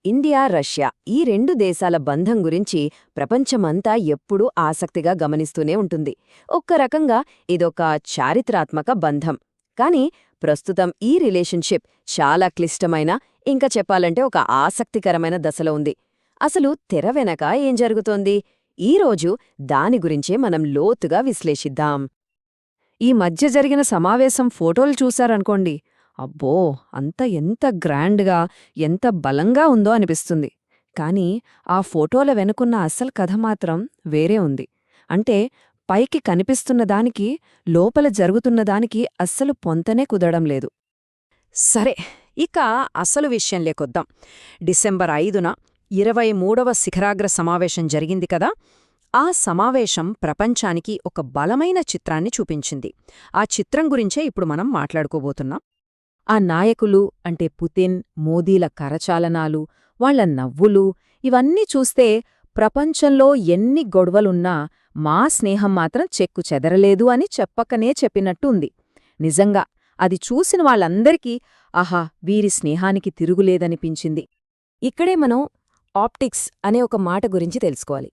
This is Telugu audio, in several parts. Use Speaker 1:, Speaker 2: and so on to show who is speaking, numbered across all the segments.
Speaker 1: ఇండియా, రష్యా ఈ రెండు దేశాల బంధం గురించి ప్రపంచమంతా ఎప్పుడూ ఆసక్తిగా గమనిస్తూనే ఉంటుంది. ఒక్క రకంగా ఇదొక చారిత్రాత్మక బంధం. కానీ ప్రస్తుతం ఈ రిలేషన్షిప్ చాలా క్లిష్టమైన, ఇంకా చెప్పాలంటే ఒక ఆసక్తికరమైన దశలో ఉంది. అసలు తెర వెనక ఏం జరుగుతోంది? ఈరోజు దాని గురించే మనం లోతుగా విశ్లేషిద్దాం. ఈ మధ్య జరిగిన సమావేశం ఫోటోలు చూశారనుకోండి, అబ్బో, ఎంత గ్రాండ్గా, ఎంత బలంగా ఉందో అనిపిస్తుంది. కానీ ఆ ఫోటోల వెనుకున్న అసలు కథ మాత్రం వేరే ఉంది. అంటే పైకి కనిపిస్తున్నదానికి, లోపల జరుగుతున్నదానికి అస్సలు పొంతనే కుదరడం లేదు.
Speaker 2: సరే, ఇక అసలు విషయంలేకొద్దాం. డిసెంబర్ 5న 23వ శిఖరాగ్ర సమావేశం జరిగింది కదా. ఆ సమావేశం ప్రపంచానికి ఒక బలమైన చిత్రాన్ని చూపించింది. ఆ చిత్రం గురించే ఇప్పుడు మనం మాట్లాడుకోబోతున్నాం.
Speaker 1: ఆ నాయకులు అంటే పుతిన్, మోదీల కరచాలనాలు, వాళ్ల నవ్వులు, ఇవన్నీ చూస్తే ప్రపంచంలో ఎన్ని గొడవలున్నా మా స్నేహం మాత్రం చెక్కు చెదరలేదు అని చెప్పకనే చెప్పినట్టు ఉంది. నిజంగా అది చూసిన వాళ్ళందరికీ ఆహా, వీరి స్నేహానికి తిరుగులేదనిపించింది. ఇక్కడే మనం ఆప్టిక్స్ అనే ఒక మాట గురించి తెలుసుకోవాలి.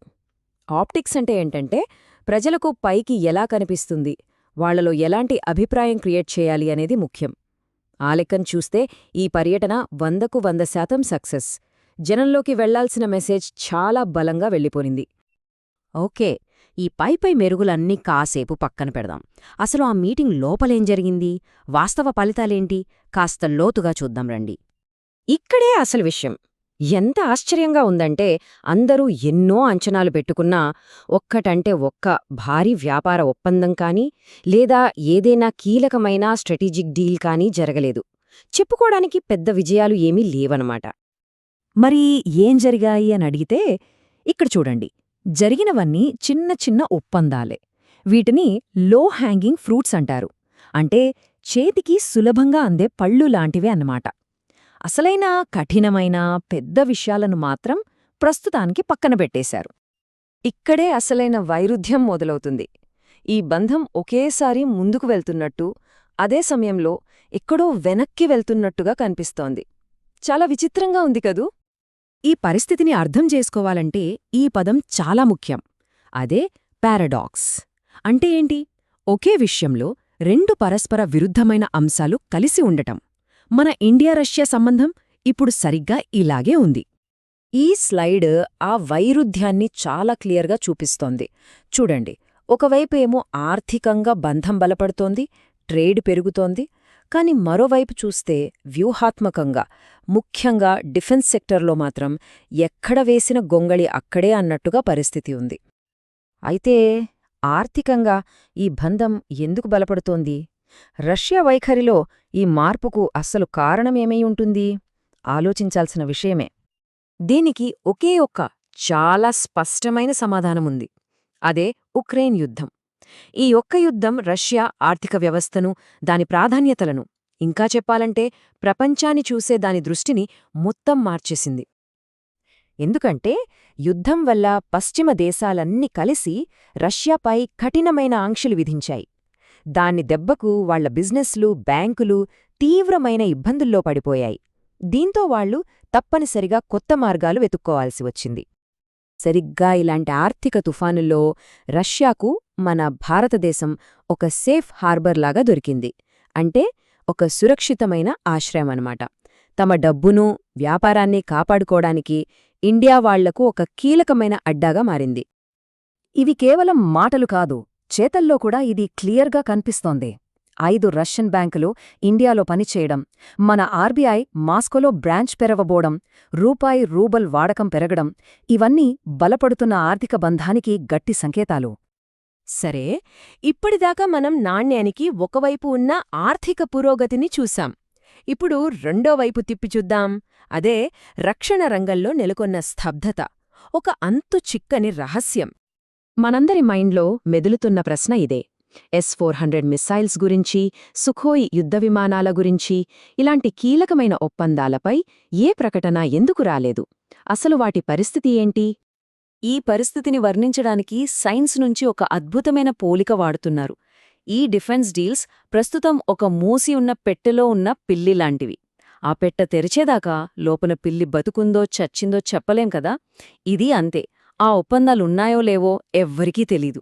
Speaker 1: ఆప్టిక్స్ అంటే ఏంటంటే ప్రజలకు పైకి ఎలా కనిపిస్తుంది, వాళ్లలో ఎలాంటి అభిప్రాయం క్రియేట్ చేయాలి అనేది ముఖ్యం. ఆ లెక్కను చూస్తే ఈ పర్యటన 100% సక్సెస్. జనంలోకి వెళ్లాల్సిన మెసేజ్ చాలా బలంగా వెళ్ళిపోయింది. ఓకే, ఈ పైపై మెరుగులన్నీ కాసేపు పక్కన పెడదాం. అసలు ఆ మీటింగ్ లోపలేం జరిగింది, వాస్తవ ఫలితాలేంటి, కాస్త లోతుగా చూద్దాం రండి. ఇక్కడే అసలు విషయం. ఎంత ఆశ్చర్యంగా ఉందంటే అందరూ ఎన్నో అంచనాలు పెట్టుకున్నా ఒక్కటంటే ఒక్క భారీ వ్యాపార ఒప్పందం కానీ, లేదా ఏదైనా కీలకమైన స్ట్రాటజిక్ డీల్ కానీ జరగలేదు. చెప్పుకోవడానికి పెద్ద విజయాలు ఏమీ లేవనమాట.
Speaker 2: మరి ఏం జరిగాయి అని అడిగితే ఇక్కడ చూడండి, జరిగినవన్నీ చిన్న చిన్న ఒప్పందాలే. వీటిని లో హ్యాంగింగ్ ఫ్రూట్స్ అంటారు. అంటే చేతికి సులభంగా అందే పళ్ళు లాంటివే అన్నమాట. అసలైన కఠినమైన పెద్ద విషయాలను మాత్రం ప్రస్తుతానికి పక్కన పెట్టేశారు.
Speaker 1: ఇక్కడే అసలైన వైరుధ్యం మొదలవుతుంది. ఈ బంధం ఒకేసారి ముందుకు వెళ్తున్నట్టు, అదే సమయంలో ఎక్కడో వెనక్కి వెళ్తున్నట్టుగా కనిపిస్తోంది. చాలా విచిత్రంగా ఉంది కదూ?
Speaker 2: ఈ పరిస్థితిని అర్థం చేసుకోవాలంటే ఈ పదం చాలా ముఖ్యం. అదే పారాడాక్స్. అంటే ఏంటి? ఒకే విషయంలో రెండు పరస్పర విరుద్ధమైన అంశాలు కలిసి ఉండటం. మన ఇండియా రష్యా సంబంధం ఇప్పుడు సరిగ్గా ఇలాగే ఉంది.
Speaker 1: ఈ స్లైడ్ ఆ వైరుధ్యాన్ని చాలా క్లియర్గా చూపిస్తోంది. చూడండి, ఒకవైపు ఏమో ఆర్థికంగా బంధం బలపడుతోంది, ట్రేడ్ పెరుగుతోంది. కాని మరోవైపు చూస్తే వ్యూహాత్మకంగా, ముఖ్యంగా డిఫెన్స్ సెక్టర్లో మాత్రం ఎక్కడ వేసిన గొంగళి అక్కడే అన్నట్టుగా పరిస్థితి ఉంది. అయితే ఆర్థికంగా ఈ బంధం ఎందుకు బలపడుతోంది? రష్యా వైఖరిలో ఈ మార్పుకు అస్సలు కారణమేమై ఉంటుంది? ఆలోచించాల్సిన విషయమే. దీనికి ఒకే ఒక్క చాలా స్పష్టమైన సమాధానముంది. అదే ఉక్రెయిన్ యుద్ధం. ఈ ఒక్క యుద్ధం రష్యా ఆర్థిక వ్యవస్థను, దాని ప్రాధాన్యతలను, ఇంకా చెప్పాలంటే ప్రపంచాన్ని చూసే దాని దృష్టిని మొత్తం మార్చేసింది. ఎందుకంటే యుద్ధం వల్ల పశ్చిమ దేశాలన్నీ కలిసి రష్యాపై కఠినమైన ఆంక్షలు విధించాయి. దాని దెబ్బకు వాళ్ల బిజినెస్లు, బ్యాంకులు తీవ్రమైన ఇబ్బందుల్లో పడిపోయాయి. దీంతో వాళ్లు తప్పనిసరిగా కొత్త మార్గాలు వెతుక్కోవాల్సి వచ్చింది. సరిగ్గా ఇలాంటి ఆర్థిక తుఫానుల్లో రష్యాకు మన భారతదేశం ఒక సేఫ్ హార్బర్లాగా దొరికింది. అంటే ఒక సురక్షితమైన ఆశ్రయమన్నమాట. తమ డబ్బును, వ్యాపారాన్ని కాపాడుకోవడానికి ఇండియా వాళ్లకు ఒక కీలకమైన అడ్డాగా మారింది.
Speaker 2: ఇవి కేవలం మాటలు కాదు, చేతల్లో కూడా ఇది క్లియర్గా కనిపిస్తోంది. 5 రష్యన్ బ్యాంకులు ఇండియాలో పనిచేయడం, మన ఆర్బీఐ మాస్కోలో బ్రాంచ్ పెరవబోవడం, రూపాయి రూబల్ వాడకం పెరగడం, ఇవన్నీ బలపడుతున్న ఆర్థిక బంధానికి గట్టి సంకేతాలు.
Speaker 1: సరే, ఇప్పటిదాకా మనం నాణ్యానికి ఒకవైపు ఉన్న ఆర్థిక పురోగతిని చూశాం. ఇప్పుడు రెండో వైపు తిప్పి చూద్దాం. అదే రక్షణ రంగంలో నెలకొన్న స్తబ్దత, ఒక అంతు చిక్కని రహస్యం. మనందరి మైండ్లో మెదులుతున్న ప్రశ్న ఇదే. S-400 మిస్సైల్స్ గురించి, సుఖోయ్ యుద్ధ విమానాల గురించి, ఇలాంటి కీలకమైన ఒప్పందాలపై ఏ ప్రకటన ఎందుకు రాలేదు? అసలు వాటి పరిస్థితి ఏంటి? ఈ పరిస్థితిని వర్ణించడానికి సైన్స్ నుంచి ఒక అద్భుతమైన పోలిక వాడుతున్నారు. ఈ డిఫెన్స్ డీల్స్ ప్రస్తుతం ఒక మూసి ఉన్న పెట్టెలో ఉన్న పిల్లిలాంటివి.
Speaker 2: ఆ పెట్టె తెరిచేదాకా లోపల పిల్లి బతుకుందో చచ్చిందో చెప్పలేం కదా. ఇది అంతే. ఆ ఒప్పందాలున్నాయో లేవో ఎవ్వరికీ తెలీదు.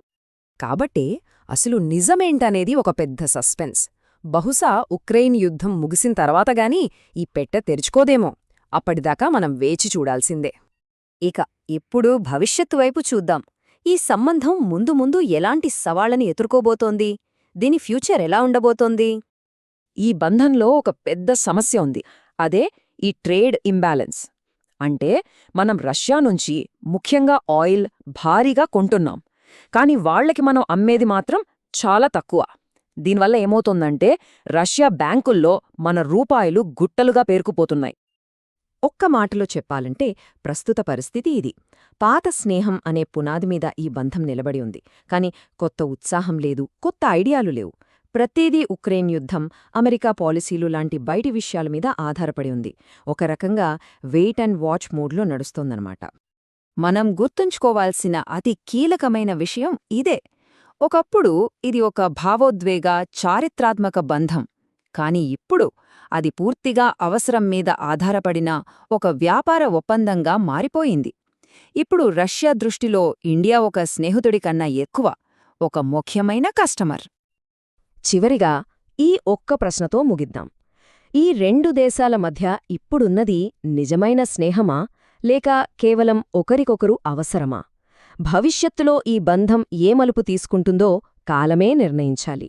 Speaker 1: కాబట్టి అసలు నిజమేంటనేది ఒక పెద్ద సస్పెన్స్. బహుశా ఉక్రెయిన్ యుద్ధం ముగిసిన తర్వాతగాని ఈ పెట్టె తెరుచుకోదేమో. అప్పటిదాకా మనం వేచి చూడాల్సిందే.
Speaker 2: ఇక ఇప్పుడు భవిష్యత్తు వైపు చూద్దాం. ఈ సంబంధం ముందు ముందు ఎలాంటి సవాళ్లని ఎదుర్కోబోతోంది? దీని ఫ్యూచర్ ఎలా ఉండబోతోంది?
Speaker 1: ఈ బంధంలో ఒక పెద్ద సమస్య ఉంది. అదే ఈ ట్రేడ్ ఇంబ్యాలెన్స్. అంటే మనం రష్యా నుంచి ముఖ్యంగా ఆయిల్ భారీగా కొంటున్నాం, కాని వాళ్లకి మనం అమ్మేది మాత్రం చాలా తక్కువ. దీనివల్ల ఏమవుతోందంటే రష్యా బ్యాంకుల్లో మన రూపాయలు గుట్టలుగా పేరుకుపోతున్నాయి.
Speaker 2: ఒక్క మాటలో చెప్పాలంటే ప్రస్తుత పరిస్థితి ఇది. పాత స్నేహం అనే పునాది మీద ఈ బంధం నిలబడి ఉంది. కాని కొత్త ఉత్సాహం లేదు, కొత్త ఐడియాలు లేవు. ప్రతిదీ ఉక్రెయిన్ యుద్ధం, అమెరికా పాలసీలు లాంటి బయటి విషయాల మీద ఆధారపడి ఉంది. ఒక రకంగా వెయిట్ అండ్ వాచ్ మూడ్లో నడుస్తోందన్నమాట. మనం గుర్తుంచుకోవాల్సిన అతి కీలకమైన విషయం ఇదే. ఒకప్పుడు ఇది ఒక భావోద్వేగ, చారిత్రాత్మక బంధం. కాని ఇప్పుడు అది పూర్తిగా అవసరం మీద ఆధారపడిన ఒక వ్యాపార ఒప్పందంగా మారిపోయింది. ఇప్పుడు రష్యా దృష్టిలో ఇండియా ఒక స్నేహితుడి కన్నా ఎక్కువ, ఒక ముఖ్యమైన కస్టమర్.
Speaker 1: చివరిగా ఈ ఒక్క ప్రశ్నతో ముగిద్దాం. ఈ రెండు దేశాల మధ్య ఇప్పుడున్నది నిజమైన స్నేహమా, లేక కేవలం ఒకరికొకరు అవసరమా? భవిష్యత్తులో ఈ బంధం ఏ మలుపు తీసుకుంటుందో కాలమే నిర్ణయించాలి.